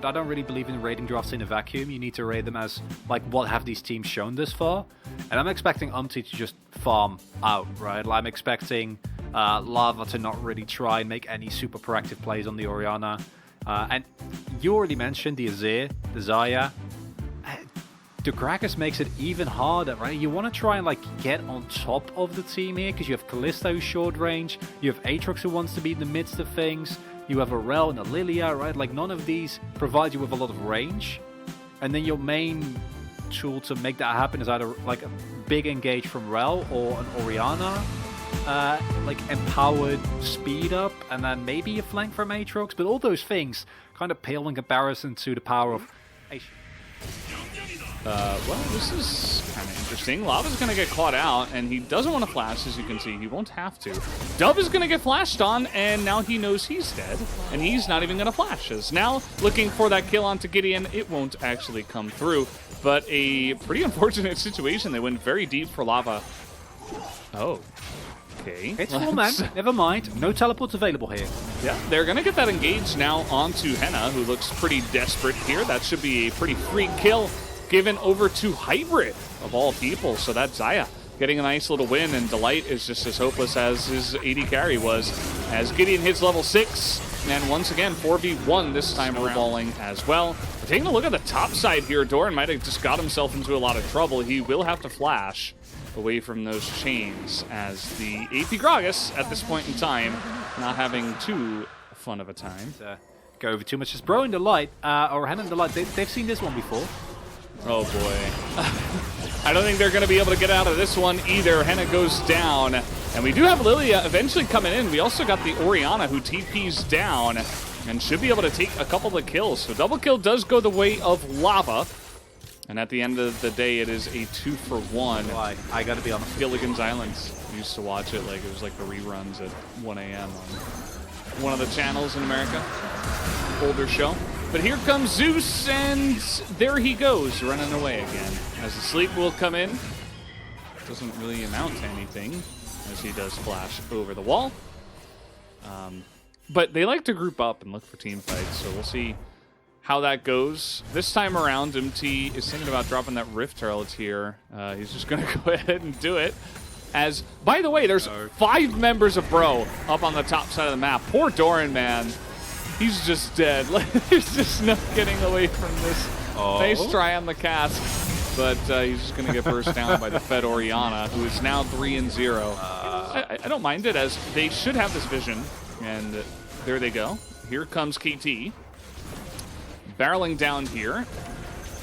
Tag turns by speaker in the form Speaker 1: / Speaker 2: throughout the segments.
Speaker 1: but I don't really believe in raiding drafts in a vacuum. You need to raid them as, like, what have these teams shown this far? And I'm expecting Umti to just farm out, right? Like, I'm expecting Lava to not really try and make any super proactive plays on the Orianna. And you already mentioned the Azir, the Zarya. The Gragas makes it even harder, right? You want to try and, like, get on top of the team here, because you have Kallisto short range, you have Aatrox who wants to be in the midst of things, you have a Rel and a Lilia, right? Like, none of these provide you with a lot of range. And then your main tool to make that happen is either, like, a big engage from Rel or an Orianna, like, empowered speed up, and then maybe a flank from Aatrox. But all those things kind of pale in comparison to the power of...
Speaker 2: Well, this is kind of interesting. Lava's going to get caught out, and he doesn't want to flash, as you can see. He won't have to. Dove is going to get flashed on, and now he knows he's dead, and he's not even going to flash. As now, looking for that kill onto Gideon, it won't actually come through. But a pretty unfortunate situation. They went very deep for Lava. Oh. Okay.
Speaker 1: It's full man. Never mind. No teleports available here.
Speaker 2: Yeah, they're going to get that engage now onto Henna, who looks pretty desperate here. That should be a pretty free kill given over to Hybrid, of all people. So that's Zarya getting a nice little win, and Delight is just as hopeless as his AD carry was, as Gideon hits level 6, and once again, 4v1 this time snowballing as well. We're taking a look at the top side here. Doran might have just got himself into a lot of trouble. He will have to flash away from those chains, as the AP Gragas, at this point in time, not having too fun of a time.
Speaker 1: Go over too much. Just Bro in Delight, or Henna in Delight, they've seen this one before.
Speaker 2: Oh boy. I don't think they're going to be able to get out of this one either. Henna goes down. And we do have Lilia eventually coming in. We also got the Orianna, who TP's down and should be able to take a couple of kills. So double kill does go the way of Lava. And at the end of the day, it is a 2-for-1.
Speaker 1: Why? I gotta be honest.
Speaker 2: Gilligan's Islands. I used to watch it like it was like the reruns at 1 a.m. on one of the channels in America. Older show. But here comes Zeus, and there he goes, running away again. As the sleep will come in. Doesn't really amount to anything, as he does flash over the wall. But they like to group up and look for team fights, so we'll see how that goes. This time around, MT is thinking about dropping that Rift Herald here. He's just going to go ahead and do it. As, by the way, there's 5 members of Bro up on the top side of the map. Poor Doran, man. He's just dead. There's just no getting away from this.
Speaker 1: Oh.
Speaker 2: Nice try on the cast, but he's just going to get burst down by the Fed Orianna, who is now 3-0. I don't mind it, as they should have this vision, and there they go. Here comes KT. Barreling down here.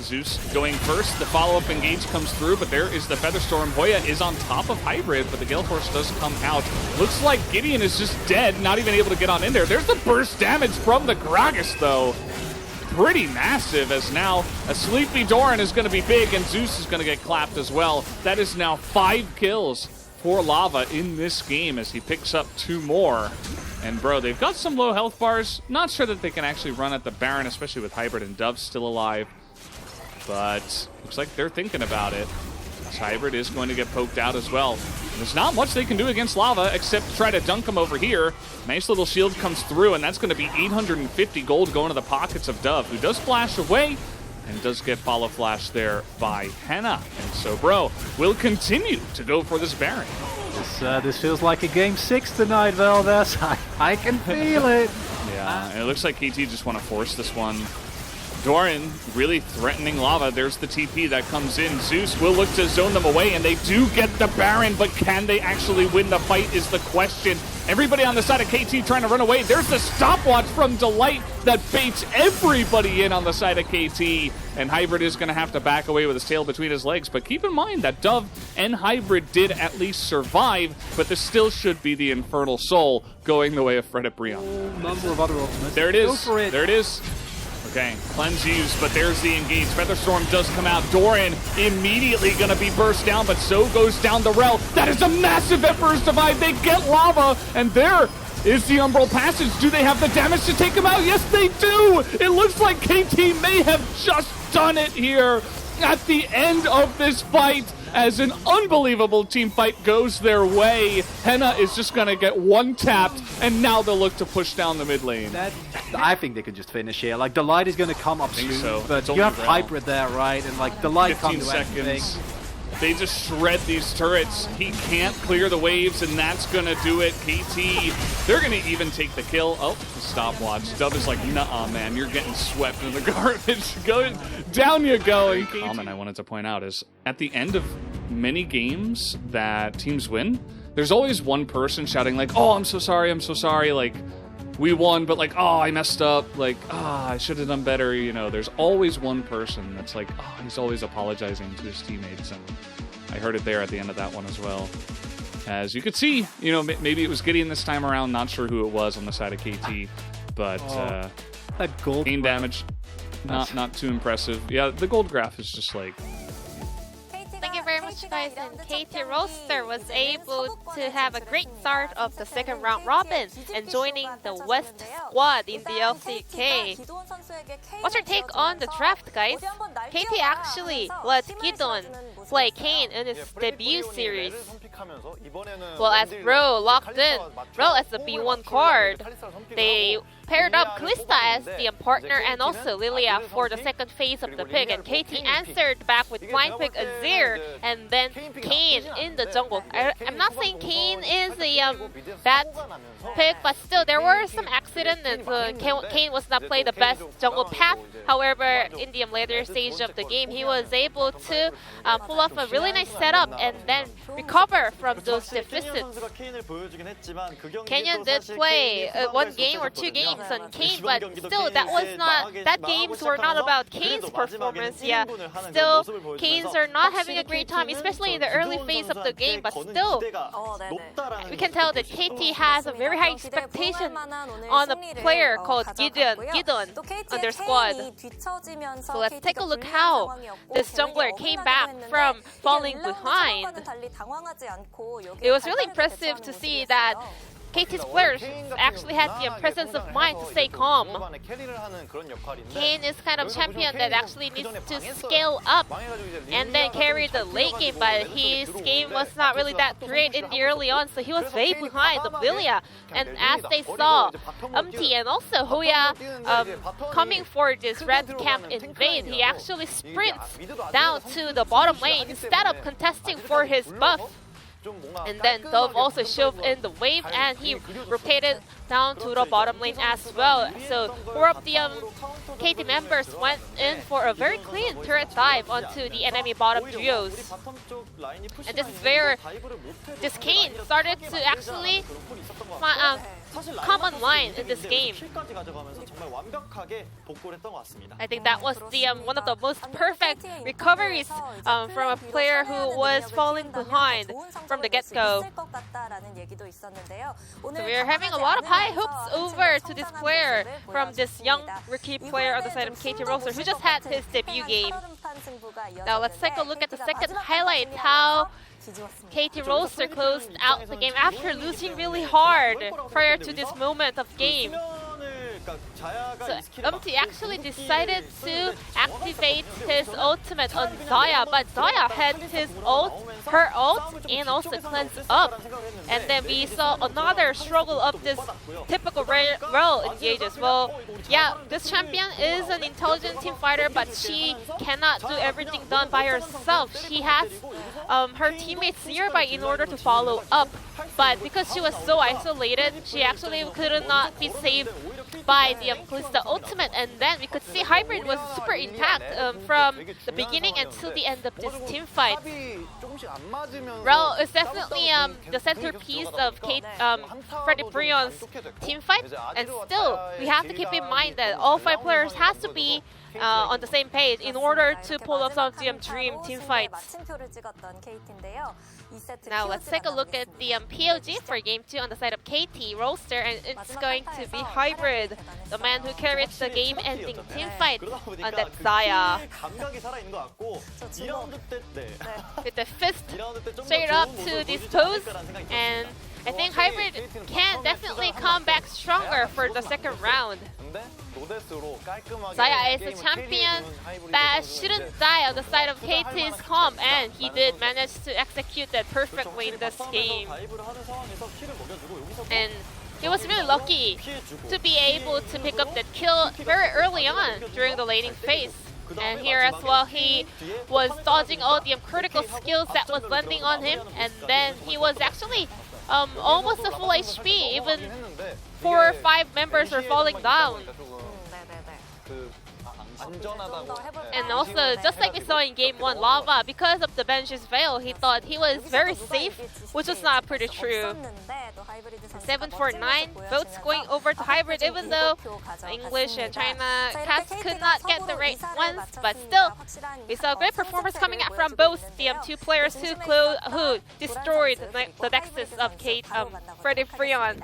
Speaker 2: Zeus going first. The follow-up engage comes through, but there is the Featherstorm. Hoya is on top of Hybrid, but the Gale Force does come out. Looks like Gideon is just dead, not even able to get on in there. There's the burst damage from the Gragas, though. Pretty massive, as now a sleepy Doran is going to be big, and Zeus is going to get clapped as well. That is now 5 kills for Lava in this game, as he picks up 2 more. And bro, they've got some low health bars. Not sure that they can actually run at the Baron, especially with Hybrid and Dove still alive. But looks like they're thinking about it. This Hybrid is going to get poked out as well. There's not much they can do against Lava except try to dunk him over here. Nice little shield comes through, and that's going to be 850 gold going to the pockets of Dove, who does flash away and does get follow flash there by Henna. And so Bro will continue to go for this Baron.
Speaker 1: This feels like a Game 6 tonight, Valdez. I can feel it.
Speaker 2: Yeah, and it looks like KT just want to force this one. Doran really threatening Lava. There's the TP that comes in. Zeus will look to zone them away, and they do get the Baron, but can they actually win the fight is the question. Everybody on the side of KT trying to run away. There's the stopwatch from Delight that baits everybody in on the side of KT, and Hybrid is going to have to back away with his tail between his legs. But keep in mind that Dove and Hybrid did at least survive, but this still should be the Infernal Soul going the way of Fred at Brion.
Speaker 1: Number of other ultimates.
Speaker 2: There it is.
Speaker 1: Go for it.
Speaker 2: There it is. Okay, cleanse used, but there's the engage. Featherstorm does come out. Doran immediately going to be burst down, but so goes down the Rel. That is a massive Emperor's Divide. They get Lava, and there is the Umbral Passage. Do they have the damage to take him out? Yes, they do. It looks like KT may have just done it here at the end of this fight, as an unbelievable team fight goes their way. Henna is just going to get one tapped, and now they'll look to push down the mid lane.
Speaker 1: I think they could just finish here. Like, Delight is going to come up soon,
Speaker 2: so.
Speaker 1: but you have Hybrid there, right? And like, Delight can't do anything.
Speaker 2: They just shred these turrets. He can't clear the waves, and that's going to do it. KT, they're going to even take the kill. Oh, the stopwatch. Dub is like, nuh-uh, man. You're getting swept in the garbage. Go down you go. A comment I wanted to point out is at the end of many games that teams win, there's always one person shouting like, oh, I'm so sorry, like, we won, but like, oh, I messed up, like, I should have done better, you know. There's always one person that's like, oh, he's always apologizing to his teammates, and I heard it there at the end of that one as well. As you could see, you know, maybe it was Gideon this time around, not sure who it was on the side of KT, but
Speaker 1: that gold
Speaker 2: gain damage, not too impressive. Yeah, the gold graph is just like,
Speaker 3: thank you very much, guys. And KT Roaster was able to have a great start of the second round robin and joining the West squad in the LCK. What's your take on the draft, guys? KT actually let Gideon play Kayn in his debut series. Well, as Ro locked in, Ro as the B1 card, they paired up Kalista as the partner and also Lilia for the second phase of the pick, and KT answered back with blind pick Azir and then Kayn in the jungle. I'm not saying Kayn is a bad pick, but still there were some accidents and Kayn was not playing the best jungle path. However, in the later stage of the game, he was able to pull off a really nice setup and then recover from those deficits. Kenyon did play one game or two games on Kayn, but still that games were not about Kayn's performance. Yeah, still Kayn's are not having a great time, especially in the early phase of the game, but still we can tell that KT has a very high expectation on a player called Gideon on their squad. So let's take a look how this jungler came back from falling behind. It was really impressive to see that KT's players actually had the presence of mind to stay calm. Kayn is kind of champion that actually needs to scale up and then carry the late game, but his game was not really that great in the early on, so he was way behind the Lilia. And as they saw and also Hoya coming for this red camp invade, he actually sprints down to the bottom lane instead of contesting for his buff. And then Dove also shoved in the wave and he rotated down to the bottom lane as well. So four of the KT members went in for a very clean turret dive onto the enemy bottom duos. And this is where this Kayn started to actually come online in this game. I think that was the one of the most perfect recoveries from a player who was falling behind from the get-go. So we're having a lot of high hopes over to this player from this young rookie player on the side of KT Roaster who just had his debut game. Now let's take a look at the second highlight, how KT Roaster closed out the game after losing really hard prior to this moment of game. So actually decided to activate his ultimate on Xayah, but Xayah had her ult, and also cleanse up. And then we saw another struggle of this typical role engages. Well, yeah, this champion is an intelligent team fighter, but she cannot do everything done by herself. She has her teammates nearby in order to follow up. But because she was so isolated, she actually could not be saved by the Kalista ultimate, and then we could see Hybrid was super intact from the beginning until the end of this team fight. Rel is definitely the centerpiece of Freddy Brion's team fight, and still we have to keep in mind that all 5 players has to be on the same page in order to pull off some of the dream team fights. Now let's take a look at the POG for Game 2 on the side of KT Roaster, and it's going to be Hybrid, the man who carried the game-ending team fight on that Xayah. With the fist straight up to this pose, and I think Hybrid can definitely come back stronger for the second round. Zaya is a champion that shouldn't die on the side of KT's comp, and he did manage to execute that perfectly in this game. And he was really lucky to be able to pick up that kill very early on during the laning phase. And here as well, he was dodging all the critical skills that was landing on him, and then he was actually almost a full HP, even 4 or 5 members were falling down. And also, just like we saw in Game 1, Lava, because of the Benji's Veil, he thought he was very safe, which was not pretty true. 749 votes going over to Hybrid, even though English and China cats could not get the right ones, but still, we saw great performance coming out from both the two players who destroyed the Nexus of Freddy Freon.